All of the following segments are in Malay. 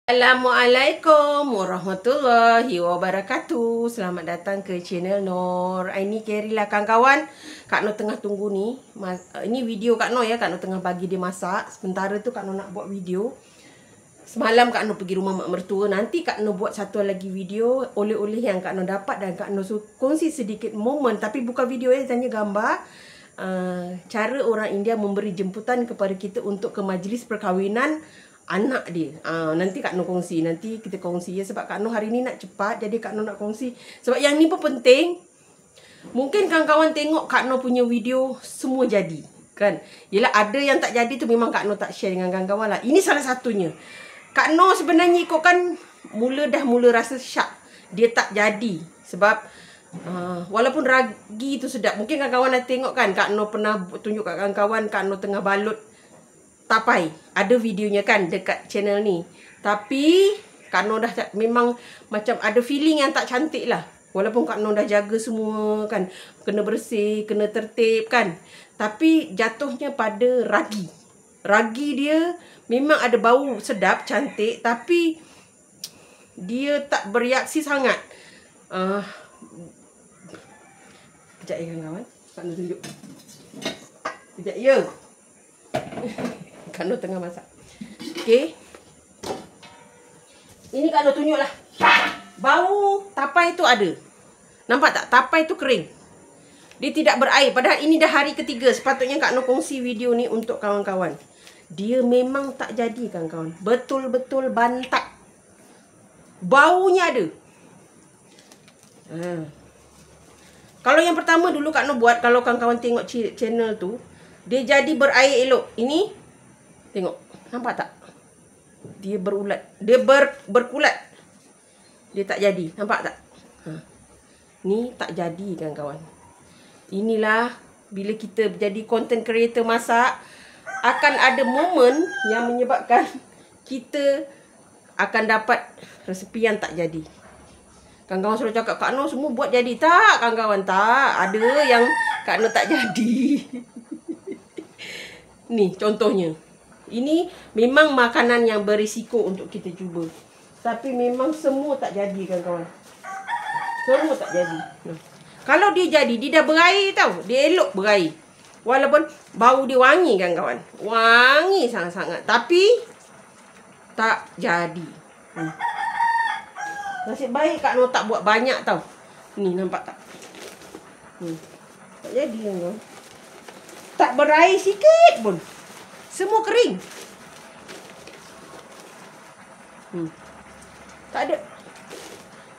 Assalamualaikum warahmatullahi wabarakatuh. Selamat datang ke channel Nur. Ini carry lah kawan-kawan. Kak Nur tengah tunggu ni. Ini video Kak Nur ya. Kak Nur tengah bagi dia masak. Sementara tu Kak Nur nak buat video. Semalam Kak Nur pergi rumah mak mertua. Nanti Kak Nur buat satu lagi video oleh-oleh yang Kak Nur dapat. Dan Kak Nur kongsi sedikit momen. Tapi bukan video ya, tanya gambar. Cara orang India memberi jemputan kepada kita untuk ke majlis perkahwinan anak dia. Nanti Kak Nur kongsi. Nanti kita kongsi ya. Sebab Kak Nur hari ni nak cepat. Jadi Kak Nur nak kongsi. Sebab yang ni pun penting. Mungkin kawan-kawan tengok Kak Nur punya video semua jadi. Kan? Yelah ada yang tak jadi tu memang Kak Nur tak share dengan kawan-kawan lah. Ini salah satunya. Kak Nur sebenarnya ikutkan mula rasa syak. Dia tak jadi. Sebab walaupun ragi tu sedap. Mungkin kawan-kawan dah tengok kan. Kak Nur pernah tunjuk kat kawan-kawan. Kak Nur tengah balut tapai. Ada videonya kan dekat channel ni. Tapi Kak Nur dah memang macam ada feeling yang tak cantik lah. Walaupun Kak Nur dah jaga semua kan. Kena bersih, kena tertib kan. Tapi jatuhnya pada ragi. Ragi dia memang ada bau sedap, cantik. Tapi dia tak bereaksi sangat. Sekejap ya kawan-kawan. Kak Nur tunjuk. Sekejap ya. Kak Nur tengah masak. Okey. Ini Kak Nur tunjuk lah. Bau tapai tu ada. Nampak tak? Tapai tu kering. Dia tidak berair. Padahal ini dah hari ketiga. Sepatutnya Kak Nur kongsi video ni untuk kawan-kawan. Dia memang tak jadi kawan-kawan. Betul-betul bantak. Baunya ada. Kalau yang pertama dulu Kak Nur buat. Kalau kawan-kawan tengok channel tu. Dia jadi berair elok. Ini. Tengok. Nampak tak? Dia berulat. Dia berkulat. Dia tak jadi. Nampak tak? Ni tak jadi kawan-kawan. Inilah. Bila kita jadi content creator masak. Akan ada momen yang menyebabkan kita akan dapat resepi yang tak jadi. Kawan-kawan selalu cakap, Kak Nur semua buat jadi. Tak kawan-kawan, tak. Ada yang Kak Nur tak jadi. Ni contohnya. Ini memang makanan yang berisiko untuk kita cuba. Tapi memang semua tak jadi kawan-kawan. Semua tak jadi. Kalau dia jadi, dia dah berair tau. Dia elok berair. Walaupun bau dia wangi kawan-kawan. Wangi sangat-sangat. Tapi tak jadi. Nasib baik Kak Nur tak buat banyak tau. Ni nampak tak? Tak jadi kawan-kawan. Tak berair sikit pun. Semua kering. Tak ada.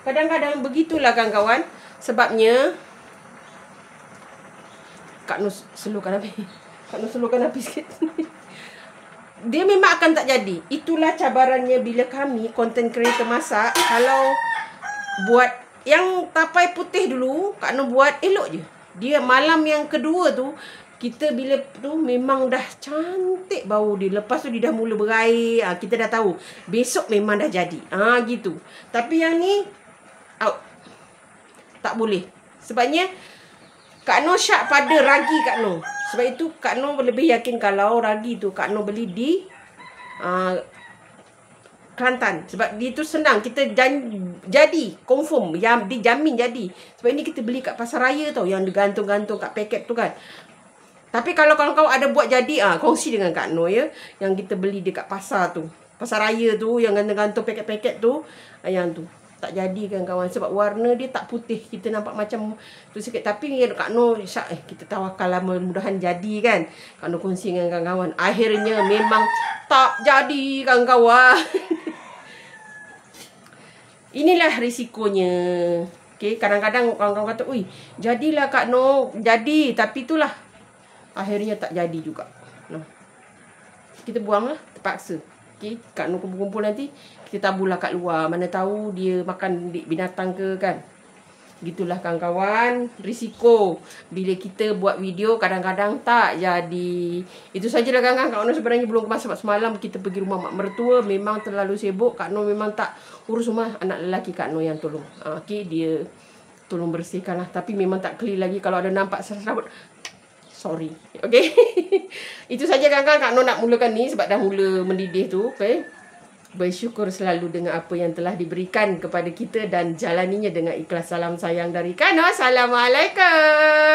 Kadang-kadang begitulah kawan-kawan. Sebabnya Kak Nur slowkan api. Kak Nur slowkan api sikit. Dia memang akan tak jadi. Itulah cabarannya bila kami content creator masak. Kalau buat yang tapai putih dulu, Kak Nur buat elok je. Dia malam yang kedua tu, kita bila tu memang dah cantik bau dia. Lepas tu dia dah mula berair. Kita dah tahu. Besok memang dah jadi. Gitu. Tapi yang ni out. Tak boleh. Sebabnya Kak Nur syak pada ragi Kak Nur. Sebab itu Kak Nur lebih yakin kalau ragi tu Kak Nur beli di Kelantan. Sebab dia tu senang. Kita jadi. Confirm. Yang dijamin jadi. Sebab ini kita beli kat pasar raya tau. Yang digantung-gantung kat paket tu kan. Tapi kalau kawan-kawan ada buat jadi, kongsi dengan Kak Nur ya. Yang kita beli dekat pasar tu. Pasar raya tu, yang gantung-gantung paket-paket tu. Yang tu. Tak jadi kawan-kawan. Sebab warna dia tak putih. Kita nampak macam tu sikit. Tapi Kak Nur, kita tawakal lah, mudah-mudahan jadi kan. Kak Nur kongsi dengan kawan-kawan. Akhirnya memang tak jadi kawan-kawan. Inilah risikonya. Okay, kadang-kadang kawan-kawan kata, ui, jadilah Kak Nur. Jadi, tapi itulah. Akhirnya tak jadi juga. Kita buang lah. Terpaksa. Okay. Kak Nur kumpul-kumpul nanti. Kita taburlah kat luar. Mana tahu dia makan binatang ke kan. Gitulah kawan-kawan. Risiko. Bila kita buat video kadang-kadang tak jadi. Itu sajalah kawan-kawan. Kak Nur sebenarnya belum kemas. Sebab semalam kita pergi rumah mak mertua. Memang terlalu sibuk. Kak Nur memang tak urus rumah. Anak lelaki Kak Nur yang tolong. Okay. Dia tolong bersihkan lah. Tapi memang tak clear lagi. Kalau ada nampak serabut. Sorry. Okay. Itu saja kawan-kawan. Kak Nur nak mulakan ni sebab dah mula mendidih tu. Okay. bersyukur selalu dengan apa yang telah diberikan kepada kita dan jalaninya dengan ikhlas. Salam sayang dari Kak Noh. Assalamualaikum.